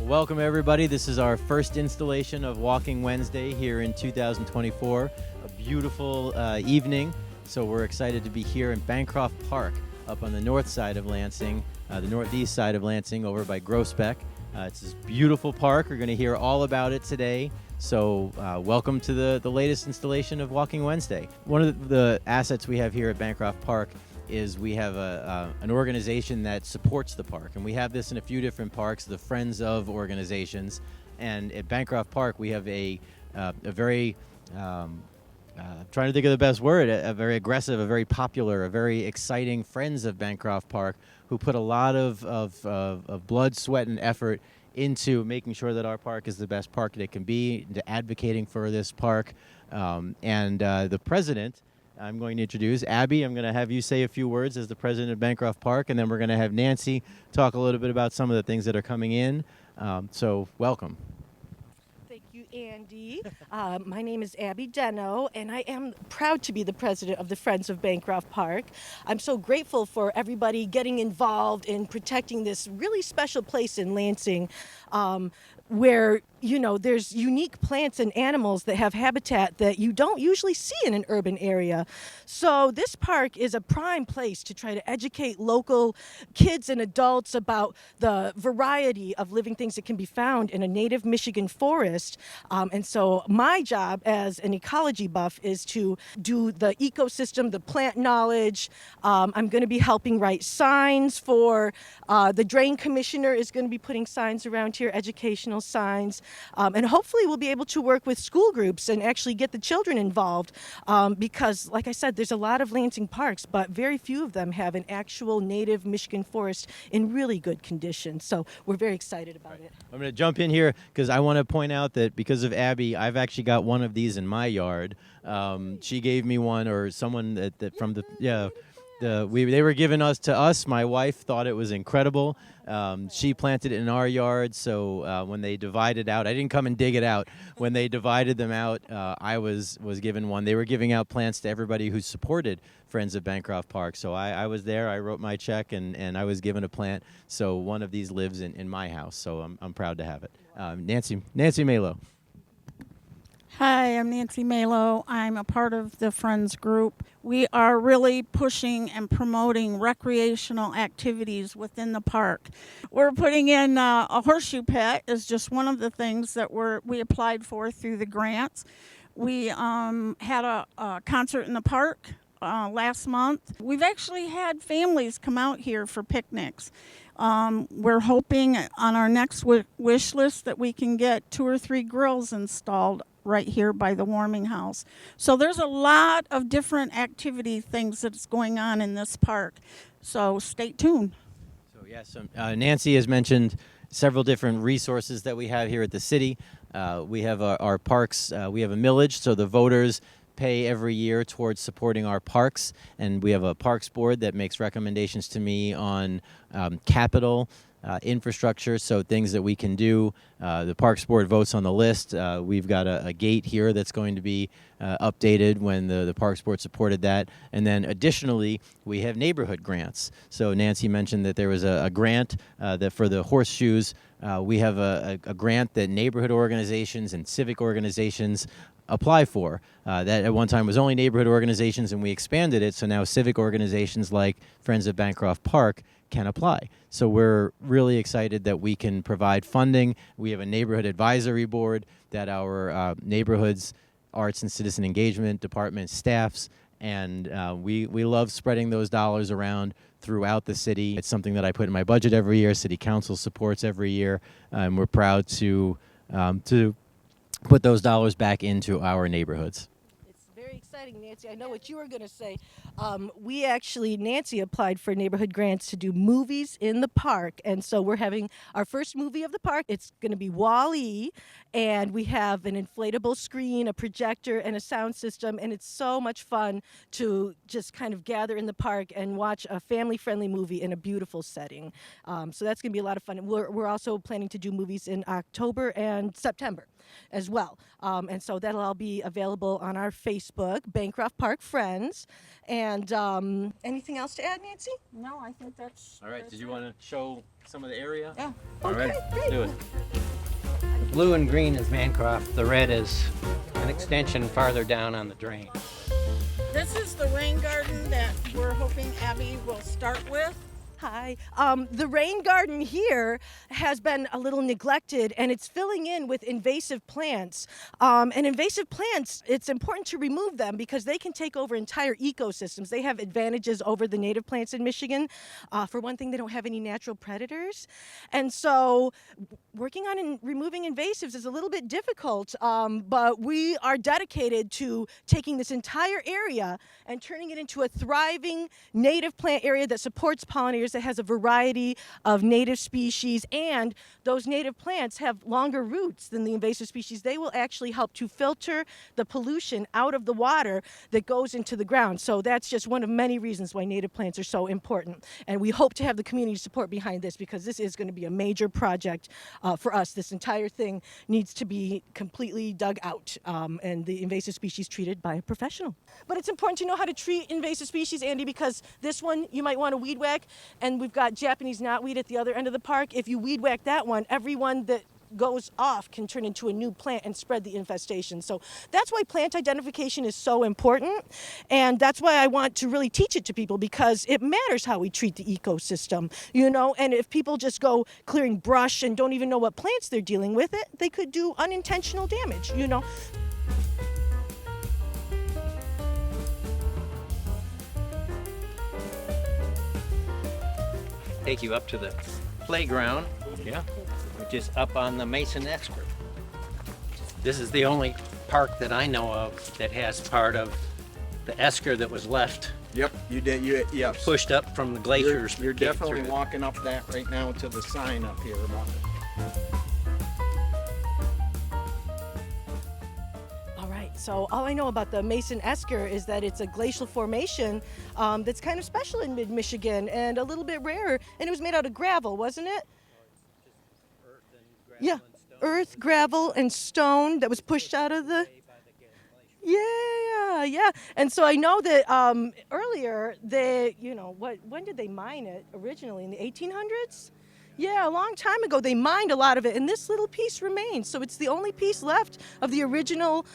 Welcome everybody. This is our first installation of Walking Wednesday here in 2024. A beautiful evening. So we're excited to be here in Bancroft Park up on the north side of Lansing, the northeast side of Lansing over by Groesbeck. It's this beautiful park. We're going to hear all about it today. So welcome to the latest installation of Walking Wednesday. One of the assets we have here at Bancroft Park is we have an organization that supports the park, and we have this in a few different parks, the Friends of organizations. And at Bancroft Park, we have a very trying to think of the best word, a very aggressive, a very popular, a very exciting Friends of Bancroft Park who put a lot of blood, sweat, and effort into making sure that our park is the best park that it can be, into advocating for this park. And the president, I'm going to introduce Abby. I'm going to have you say a few words as the president of Bancroft Park, and then we're going to have Nancy talk a little bit about some of the things that are coming in. So welcome. Thank you, Andy. My name is Abby Deno, and I am proud to be the president of the Friends of Bancroft Park. I'm so grateful for everybody getting involved in protecting this really special place in Lansing, where, you know, there's unique plants and animals that have habitat that you don't usually see in an urban area. So this park is a prime place to try to educate local kids and adults about the variety of living things that can be found in a native Michigan forest. And so my job as an ecology buff is to do the ecosystem, the plant knowledge. I'm going to be helping write signs for the drain commissioner is going to be putting signs around here, educational signs. And hopefully we'll be able to work with school groups and actually get the children involved because, like I said, there's a lot of Lansing parks, but very few of them have an actual native Michigan forest in really good condition. So we're very excited about it. I'm going to jump in here because I want to point out that because of Abby, I've actually got one of these in my yard. She gave me one, or someone that from the, yeah. They were given to us. My wife thought it was incredible. She planted it in our yard, so when they divided out, I didn't come and dig it out. When they divided them out, I was given one. They were giving out plants to everybody who supported Friends of Bancroft Park. So I was there. I wrote my check, and I was given a plant. So one of these lives in my house. So I'm proud to have it. Nancy Malo. Hi, I'm Nancy Malo. I'm a part of the Friends group. We are really pushing and promoting recreational activities within the park. We're putting in a horseshoe pit is just one of the things that we applied for through the grants. We had a concert in the park last month. We've actually had families come out here for picnics. We're hoping on our next wish list that we can get 2 or 3 grills installed right here by the warming house. So there's a lot of different activity things that's going on in this park. So stay tuned. So yes, Nancy has mentioned several different resources that we have here at the city. We have our parks. We have a millage, so the voters pay every year towards supporting our parks, and we have a parks board that makes recommendations to me on capital infrastructure, so things that we can do. The Parks Board votes on the list. We've got a gate here that's going to be updated when the Parks Board supported that. And then additionally, we have neighborhood grants. So Nancy mentioned that there was a grant that for the horseshoes. We have a grant that neighborhood organizations and civic organizations apply for. That at one time was only neighborhood organizations, and we expanded it, so now civic organizations like Friends of Bancroft Park can apply. So we're really excited that we can provide funding. We have a neighborhood advisory board that our neighborhoods, arts and citizen engagement department staffs, and we love spreading those dollars around throughout the city. It's something that I put in my budget every year, city council supports every year, and we're proud to put those dollars back into our neighborhoods. It's very exciting, Nancy. I know what you were going to say. Nancy applied for neighborhood grants to do movies in the park. And so we're having our first movie of the park. It's going to be Wall-E. And we have an inflatable screen, a projector, and a sound system. And it's so much fun to just kind of gather in the park and watch a family-friendly movie in a beautiful setting. So that's going to be a lot of fun. We're also planning to do movies in October and September as well. And so that'll all be available on our Facebook, Bancroft Park Friends. And anything else to add, Nancy? No, I think that's... All right, did you want to show some of the area? Yeah. All right, Okay, let's do great. it. blue and green is Bancroft. The red is an extension farther down on the drain. This is the rain garden that we're hoping Abby will start with. Hi. The rain garden here has been a little neglected, and it's filling in with invasive plants. And invasive plants, it's important to remove them because they can take over entire ecosystems. They have advantages over the native plants in Michigan. For one thing, they don't have any natural predators. And so working on removing invasives is a little bit difficult, but we are dedicated to taking this entire area and turning it into a thriving native plant area that supports pollinators, that has a variety of native species, and those native plants have longer roots than the invasive species. They will actually help to filter the pollution out of the water that goes into the ground. So that's just one of many reasons why native plants are so important. And we hope to have the community support behind this because this is going to be a major project for us. This entire thing needs to be completely dug out and the invasive species treated by a professional. But it's important to know how to treat invasive species, Andy, because this one you might want to weed whack, and we've got Japanese knotweed at the other end of the park. If you weed whack that one, every one that goes off can turn into a new plant and spread the infestation. So that's why plant identification is so important, and that's why I want to really teach it to people, because it matters how we treat the ecosystem, you know. And if people just go clearing brush and don't even know what plants they're dealing with, they could do unintentional damage, you know. Take you up to the playground, yeah, which is up on the Mason Esker. This is the only park that I know of that has part of the esker that was left. Yep, you did. Yes. Pushed up from the glaciers. You're getting definitely through it. walking up that right now to the sign up here about it. So all I know about the Mason Esker is that it's a glacial formation that's kind of special in mid-Michigan and a little bit rare. And it was made out of gravel, wasn't it? Yeah, earth, gravel, and stone that was pushed out of the... Yeah. And so I know that earlier, when did they mine it originally? In the 1800s? Yeah, a long time ago, they mined a lot of it, and this little piece remains. So it's the only piece left of the original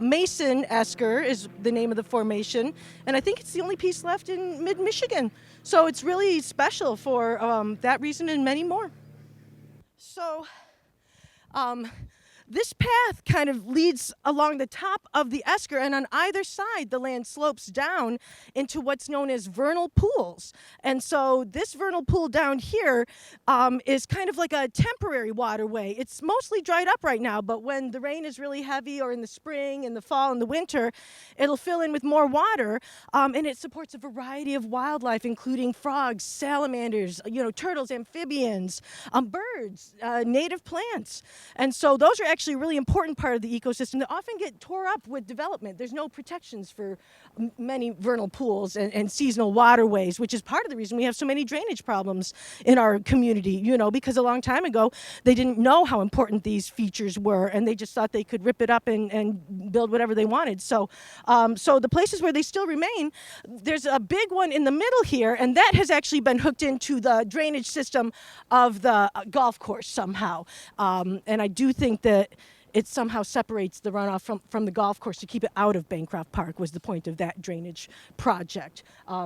Mason Esker is the name of the formation, and I think it's the only piece left in mid-Michigan. So it's really special for that reason and many more. So this path kind of leads along the top of the esker, and on either side the land slopes down into what's known as vernal pools. And so this vernal pool down here is kind of like a temporary waterway. It's mostly dried up right now, but when the rain is really heavy, or in the spring, in the fall, in the winter, it'll fill in with more water, and it supports a variety of wildlife, including frogs, salamanders, turtles, amphibians, birds, native plants. And so those are actually a really important part of the ecosystem that often get tore up with development. There's no protections for many vernal pools and seasonal waterways, which is part of the reason we have so many drainage problems in our community, because a long time ago they didn't know how important these features were, and they just thought they could rip it up and build whatever they wanted. So the places where they still remain, there's a big one in the middle here, and that has actually been hooked into the drainage system of the golf course somehow. And I do think that it somehow separates the runoff from the golf course to keep it out of Bancroft Park was the point of that drainage project.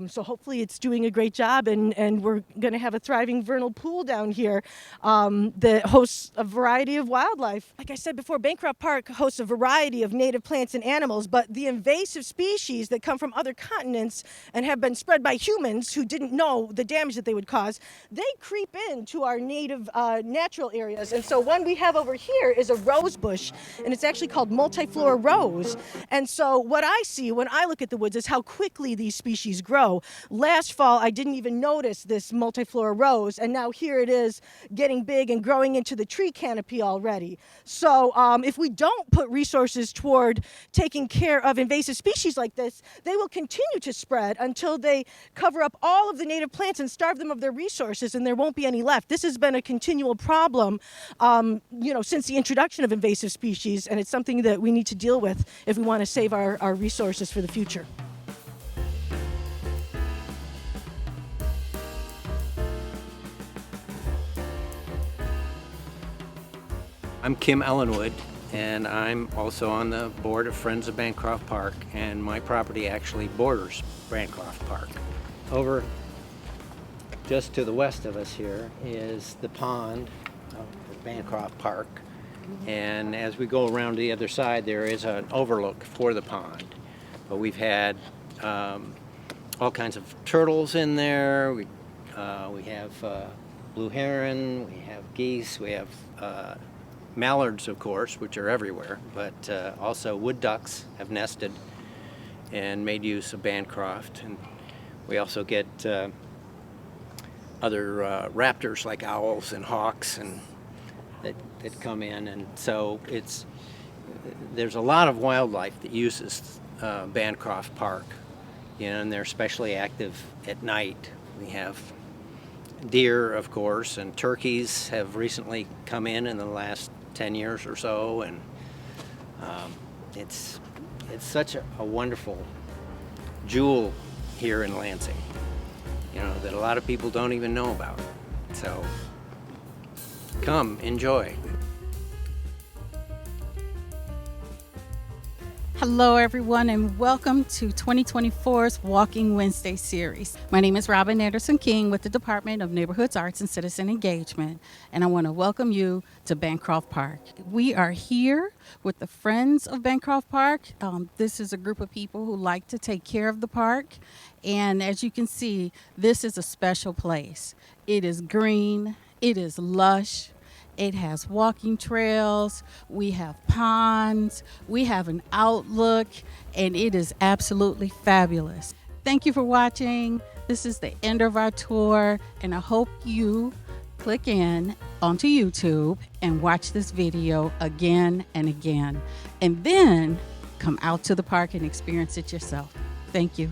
So hopefully it's doing a great job, and we're going to have a thriving vernal pool down here that hosts a variety of wildlife. Like I said before, Bancroft Park hosts a variety of native plants and animals, but the invasive species that come from other continents and have been spread by humans who didn't know the damage that they would cause, they creep into our native natural areas. And so one we have over here is a rose bush, and it's actually called multiflora rose. And so what I see when I look at the woods is how quickly these species grow. Last fall, I didn't even notice this multiflora rose, and now here it is getting big and growing into the tree canopy already. So if we don't put resources toward taking care of invasive species like this, they will continue to spread until they cover up all of the native plants and starve them of their resources, and there won't be any left. This has been a continual problem, since the introduction of invasive species, and it's something that we need to deal with if we want to save our resources for the future. I'm Kim Ellenwood, and I'm also on the board of Friends of Bancroft Park, and my property actually borders Bancroft Park. Over just to the west of us here is the pond of Bancroft Park, and as we go around to the other side there is an overlook for the pond. But we've had all kinds of turtles in there. We have blue heron, we have geese, we have mallards, of course, which are everywhere, but also wood ducks have nested and made use of Bancroft. And we also get other raptors like owls and hawks and that come in, and so there's a lot of wildlife that uses Bancroft Park, and they're especially active at night. We have deer, of course, and turkeys have recently come in the last 10 years or so, and it's such a wonderful jewel here in Lansing, that a lot of people don't even know about. So come, enjoy. Hello everyone, and welcome to 2024's Walking Wednesday series. My name is Robin Anderson King with the Department of Neighborhoods, Arts, and Citizen Engagement, and I want to welcome you to Bancroft Park. We are here with the Friends of Bancroft Park. This is a group of people who like to take care of the park, and as you can see, this is a special place. It is green, it is lush, it has walking trails, we have ponds, we have an outlook, and it is absolutely fabulous. Thank you for watching. This is the end of our tour, and I hope you click in onto YouTube and watch this video again and again, and then come out to the park and experience it yourself. Thank you.